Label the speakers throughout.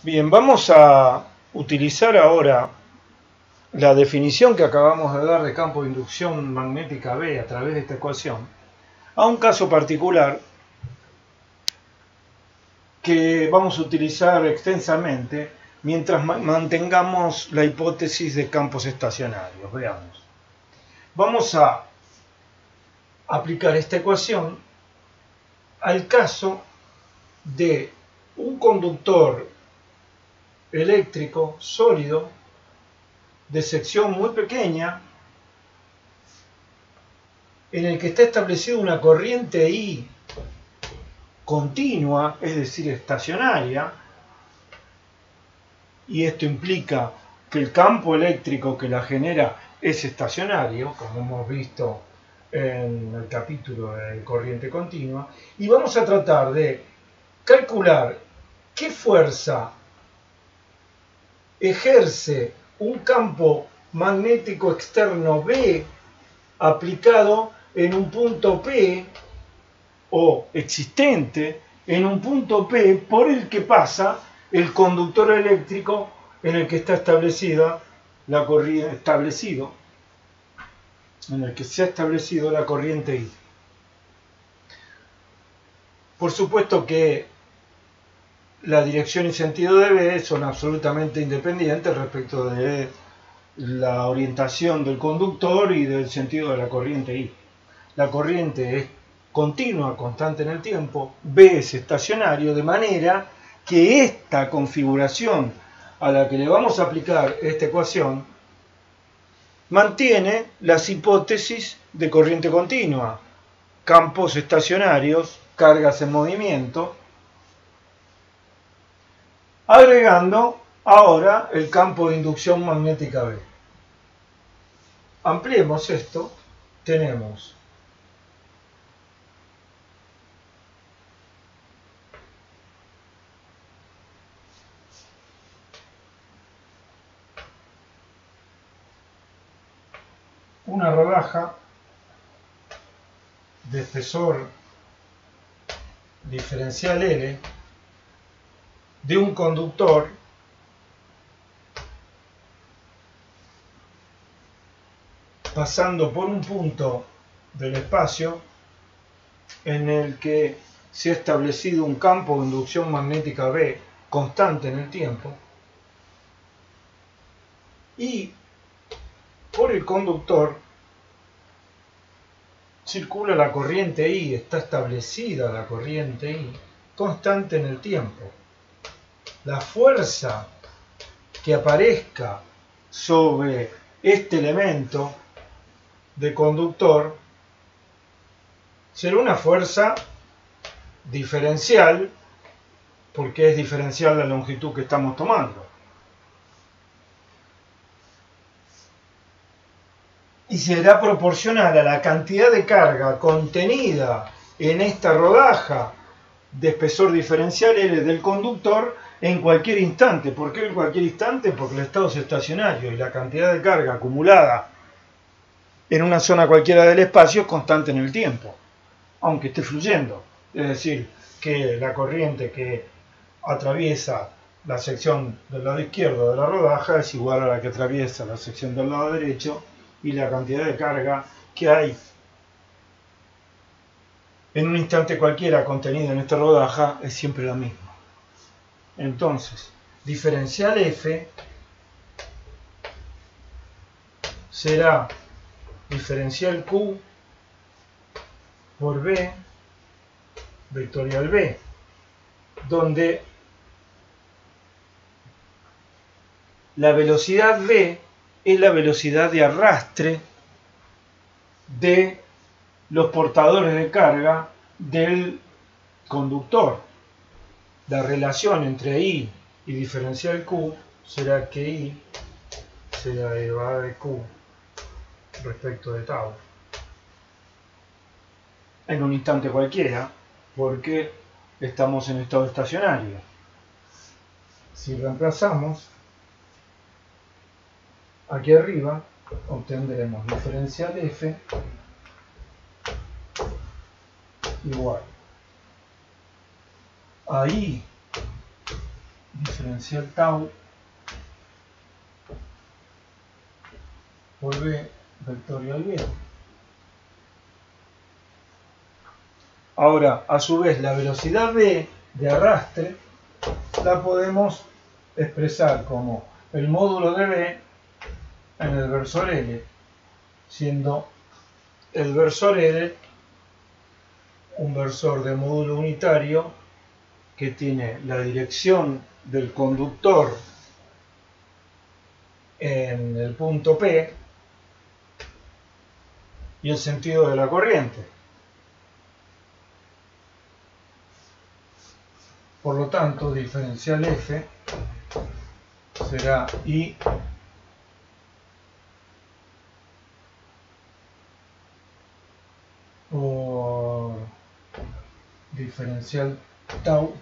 Speaker 1: Bien, vamos a utilizar ahora la definición que acabamos de dar de campo de inducción magnética B a través de esta ecuación a un caso particular que vamos a utilizar extensamente mientras mantengamos la hipótesis de campos estacionarios. Veamos. Vamos a aplicar esta ecuación al caso de un conductor eléctrico sólido de sección muy pequeña en el que está establecida una corriente I continua, es decir, estacionaria, y esto implica que el campo eléctrico que la genera es estacionario, como hemos visto en el capítulo de corriente continua, y vamos a tratar de calcular qué fuerza ejerce un campo magnético externo B aplicado en un punto P o existente en un punto P por el que pasa el conductor eléctrico en el que está establecida la corriente, en el que se ha establecido la corriente I. Por supuesto que la dirección y sentido de B son absolutamente independientes respecto de la orientación del conductor y del sentido de la corriente I. La corriente es continua, constante en el tiempo, B es estacionario, de manera que esta configuración a la que le vamos a aplicar esta ecuación mantiene las hipótesis de corriente continua, campos estacionarios, cargas en movimiento, agregando ahora el campo de inducción magnética B. Ampliemos esto, tenemos una rodaja de espesor diferencial L de un conductor pasando por un punto del espacio en el que se ha establecido un campo de inducción magnética B constante en el tiempo, y por el conductor circula la corriente I, está establecida la corriente I constante en el tiempo. La fuerza que aparezca sobre este elemento de conductor será una fuerza diferencial, porque es diferencial la longitud que estamos tomando. Y será proporcional a la cantidad de carga contenida en esta rodaja de espesor diferencial L del conductor en cualquier instante. ¿Por qué en cualquier instante? Porque el estado es estacionario y la cantidad de carga acumulada en una zona cualquiera del espacio es constante en el tiempo, aunque esté fluyendo. Es decir, que la corriente que atraviesa la sección del lado izquierdo de la rodaja es igual a la que atraviesa la sección del lado derecho, y la cantidad de carga que hay en un instante cualquiera contenida en esta rodaja es siempre la misma. Entonces, diferencial F será diferencial Q por B vectorial B, donde la velocidad V es la velocidad de arrastre de los portadores de carga del conductor. La relación entre I y diferencial Q será que I será elevada de Q respecto de tau en un instante cualquiera, porque estamos en estado estacionario. Si reemplazamos aquí arriba, obtendremos diferencial F igual a I diferencial tau por B vectorial B. Ahora, a su vez, la velocidad B de arrastre la podemos expresar como el módulo de B en el versor L, siendo el versor L un versor de módulo unitario que tiene la dirección del conductor en el punto P y el sentido de la corriente. Por lo tanto, diferencial F será I por diferencial tau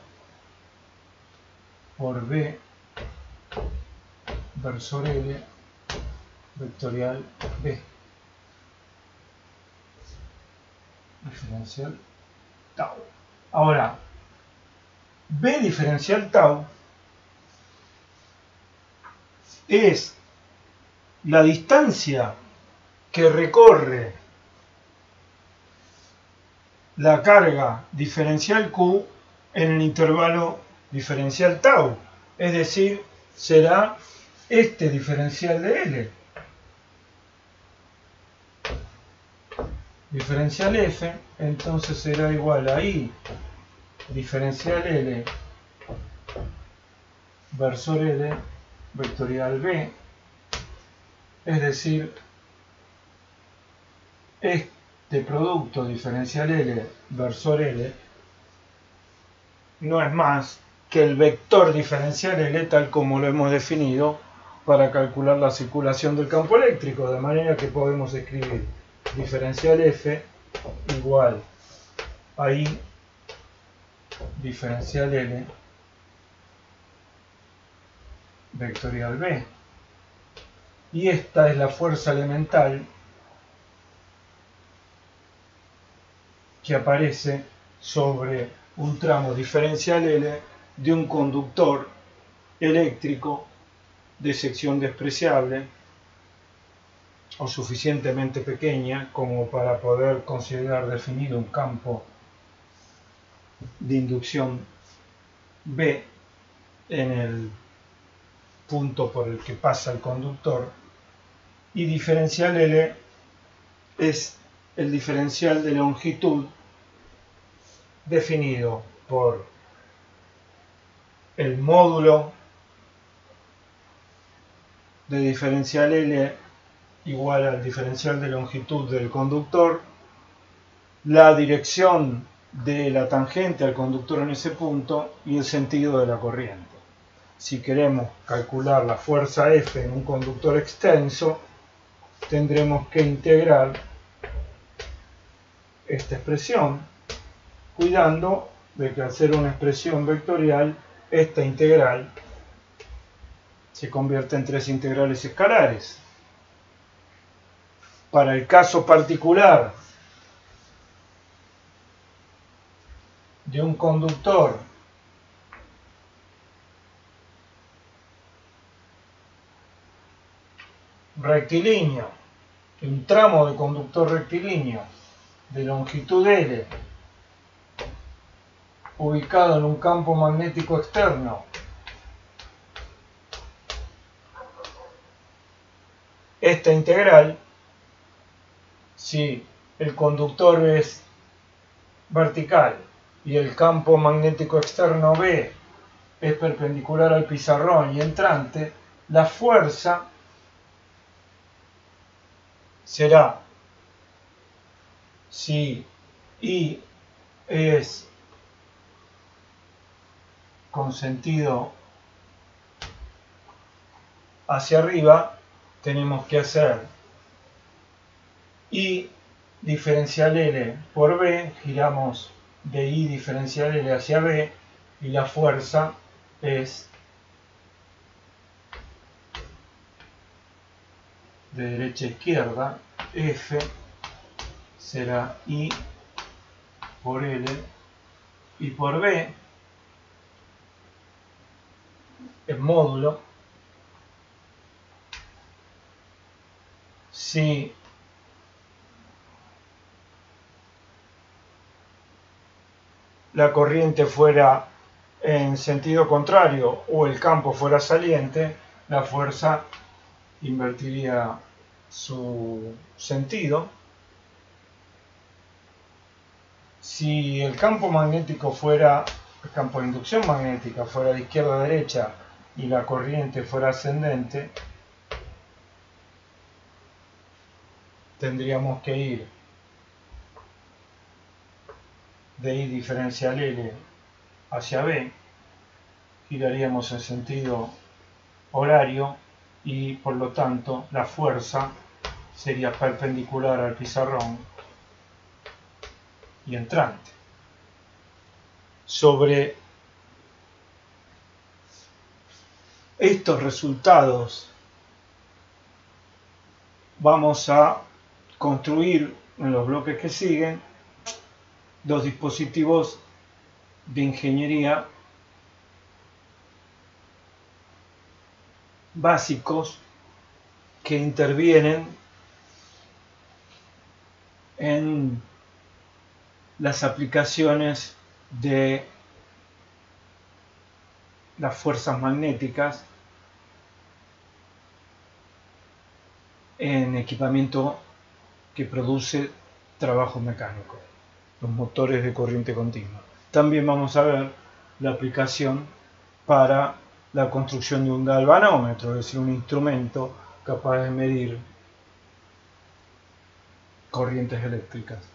Speaker 1: por B versor L vectorial B. Diferencial tau. Ahora, B diferencial tau es la distancia que recorre la carga diferencial Q en el intervalo diferencial tau, es decir, será este diferencial de L. Diferencial F entonces será igual a I diferencial L versor L vectorial B, es decir, este producto diferencial L versor L no es más que el vector diferencial L tal como lo hemos definido para calcular la circulación del campo eléctrico, de manera que podemos escribir diferencial F igual a I diferencial L vectorial B. Y esta es la fuerza elemental que aparece sobre un tramo diferencial L de un conductor eléctrico de sección despreciable o suficientemente pequeña como para poder considerar definido un campo de inducción B en el punto por el que pasa el conductor, y diferencial L es el diferencial de longitud definido por el módulo de diferencial L igual al diferencial de longitud del conductor, la dirección de la tangente al conductor en ese punto y el sentido de la corriente. Si queremos calcular la fuerza F en un conductor extenso, tendremos que integrar esta expresión, cuidando de que al ser una expresión vectorial, esta integral se convierte en tres integrales escalares. Para el caso particular de un conductor rectilíneo, un tramo de conductor rectilíneo de longitud L, ubicado en un campo magnético externo, esta integral, si el conductor es vertical y el campo magnético externo B es perpendicular al pizarrón y entrante, la fuerza será, si I es con sentido hacia arriba, tenemos que hacer I diferencial L por B, giramos de I diferencial L hacia B y la fuerza es de derecha a izquierda, F será I por L y por B, en módulo. Si la corriente fuera en sentido contrario o el campo fuera saliente, la fuerza invertiría su sentido. Si el campo magnético fuera, el campo de inducción magnética fuera de izquierda a derecha y la corriente fuera ascendente, tendríamos que ir de I diferencial L hacia B, giraríamos en sentido horario y por lo tanto la fuerza sería perpendicular al pizarrón y entrante. Sobre estos resultados vamos a construir en los bloques que siguen dos dispositivos de ingeniería básicos que intervienen en las aplicaciones de las fuerzas magnéticas en equipamiento que produce trabajo mecánico, los motores de corriente continua. También vamos a ver la aplicación para la construcción de un galvanómetro, es decir, un instrumento capaz de medir corrientes eléctricas.